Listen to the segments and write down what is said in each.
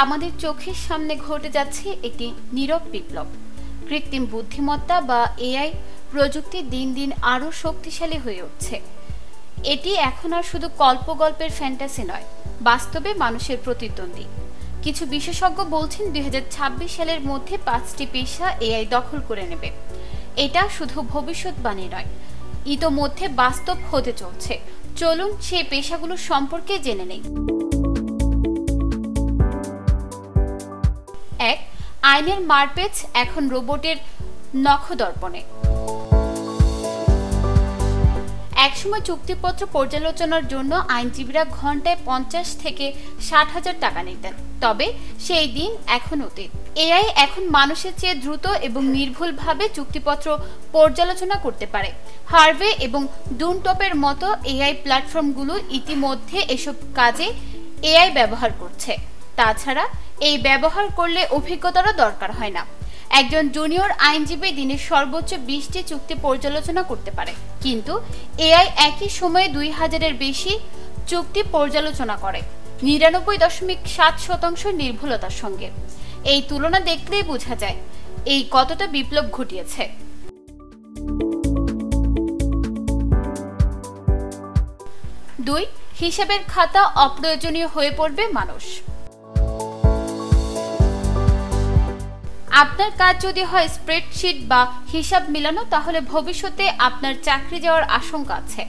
আমাদের চোখের সামনে ঘটে যাচ্ছে একটি নীরব বিপ্লব। কৃত্রিম বুদ্ধিমত্তা বা এআই প্রযুক্তি দিন দিন আরও শক্তিশালী হয়ে উঠছে। এটি এখন আর শুধু কল্পগল্পের ফ্যান্টাসি নয়, বাস্তবে মানুষের প্রতিদ্বন্দ্বী। কিছু বিশেষজ্ঞ বলছেন 2026 সালের মধ্যে 5টি পেশা এআই দখল করে নেবে। এটা শুধু ভবিষ্যৎবাণী নয়, ইতোমধ্যে বাস্তব হতে চলছে। চলুন সেই পেশাগুলো সম্পর্কে জেনে নেই। 1. আইনের মারপেচ এখন রোবটের নখদর্পণে। একসময় চুক্তিপত্র পর্যালোচনার জন্য আইনজীবীরা ঘন্টায় 50 থেকে 60,000 টাকা নিতেন, তবে সেই দিন এখন অতীত। এআই এখন মানুষের চেয়ে দ্রুত এবং নির্ভুলভাবে চুক্তিপত্র পর্যালোচনা করতে পারে। হার্ভে এবং ডুনটপের মতো এআই প্ল্যাটফর্মগুলো ইতিমধ্যে এসব কাজে এআই ব্যবহার করছে। তাছাড়া এই ব্যবহার করলে অভিজ্ঞতারও দরকার হয় না। একজন জুনিয়র আইনজীবী দিনে সর্বোচ্চ 20টি চুক্তি পর্যালোচনা করতে পারে, কিন্তু এআই একই সময়ে 2000-এর বেশি চুক্তি পর্যালোচনা করে 99.7% নির্ভুলতার সঙ্গে। এই তুলনা দেখলেই বোঝা যায় এই কতটা বিপ্লব ঘটিয়েছে। 2. হিসাবের খাতা অপ্রয়োজনীয় হয়ে পড়বে মানুষ। আপনার কাজ যদি হয় স্প্রেডশিট বা হিসাব মিলানো, তাহলে ভবিষ্যতে আপনার চাকরি যাওয়ার আশঙ্কা আছে।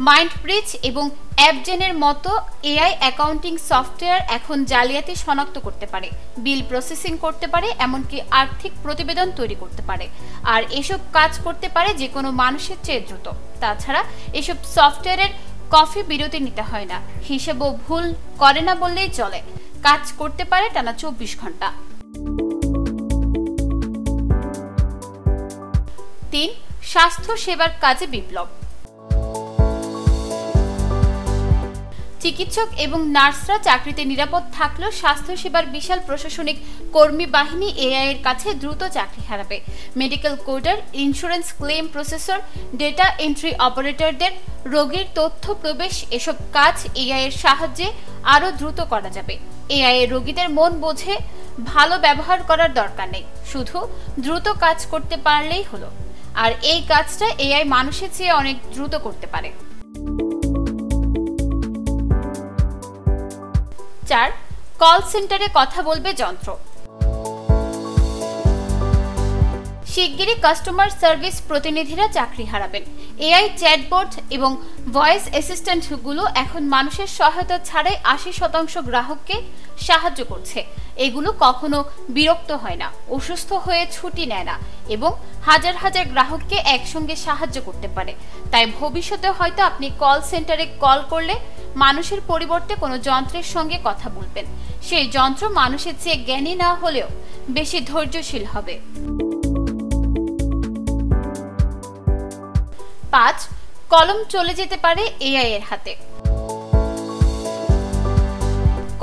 মাইন্ডব্রিজ এবং অ্যাপজেনের মতো এআই অ্যাকাউন্টিং সফটওয়্যার এখন জালিয়াতি শনাক্ত করতে পারে, বিল প্রসেসিং করতে পারে, এমনকি আর্থিক প্রতিবেদন তৈরি করতে পারে। আর এসব কাজ করতে পারে যে কোনো মানুষের চেয়ে দ্রুত। তাছাড়া এসব সফটওয়্যারের কফি বিরতি নিতে হয় না, হিসেবও ভুল করে না বললেই চলে। কাজ করতে পারে টানা 24 ঘন্টা। 3. স্বাস্থ্য সেবার কাজে বিপ্লব। চিকিৎসক এবং নার্সরা চাকরিতে নিরাপদ থাকলেও স্বাস্থ্যসেবার বিশাল প্রশাসনিক কর্মী বাহিনী এআই এর কাছে দ্রুত চাকরি হারাবে। Medical coder, insurance claim processor, data entry অপারেটরদের রোগীর তথ্য প্রবেশ, এসব কাজ এআই এর সাহায্যে আরও দ্রুত করা যাবে। এআই এর রোগীদের মন বোঝে ভালো ব্যবহার করার দরকার নেই, শুধু দ্রুত কাজ করতে পারলেই হলো। আর এই কাজটা এআই মানুষের চেয়ে অনেক দ্রুত করতে পারে। 4. কল সেন্টারে কথা বলবে যন্ত্র। শিগগিরই কাস্টমার সার্ভিস প্রতিনিধিরা চাকরি হারাবেন। এআই চ্যাটবট এবং ভয়েস অ্যাসিস্ট্যান্টগুলো এখন মানুষের সহায়তা ছাড়াই 80% গ্রাহককে সাহায্য করছে। এগুলো কখনো বিরক্ত হয় না, অসুস্থ হয়ে ছুটি নেয় না এবং হাজার হাজার গ্রাহককে একসঙ্গে সাহায্য করতে পারে। তাই ভবিষ্যতে হয়তো আপনি কল সেন্টারে কল করলে মানুষের পরিবর্তে কোনো যন্ত্রের সঙ্গে কথা বলবেন। সেই যন্ত্র মানুষের চেয়ে জ্ঞানী না হলেও বেশি ধৈর্যশীল হবে। 5. কলম চলে যেতে পারে এআই এর হাতে।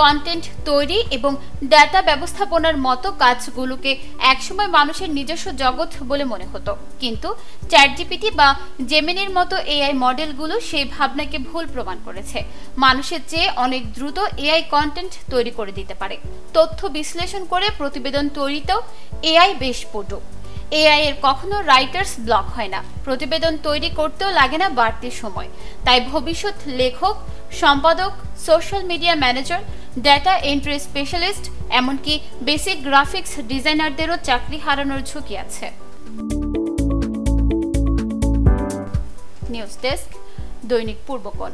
কন্টেন্ট তৈরি এবং ডাটা ব্যবস্থাপনার মতো কাজগুলোকে একসময় মানুষের নিজস্ব জগৎ বলে মনে হতো, কিন্তু চ্যাটজিপিটি বা জেমিনির মতো এআই মডেলগুলো সেই ভাবনাকে ভুল প্রমাণ করেছে। মানুষের চেয়ে অনেক দ্রুত এআই কন্টেন্ট তৈরি করে দিতে পারে। তথ্য বিশ্লেষণ করে প্রতিবেদন তৈরিতেও এআই বেশ পটু। এআই এর কখনো রাইটার্স ব্লক হয় না, প্রতিবেদন তৈরি করতেও লাগে না বাড়তি সময়। তাই ভবিষ্যৎ লেখক, সম্পাদক, social media manager, data entry specialist, এমনকি বেসিক গ্রাফিক্স ডিজাইনারদেরও চাকরি হারানোর ঝুঁকি আছে। নিউজ ডেস্ক, দৈনিক পূর্বকোণ।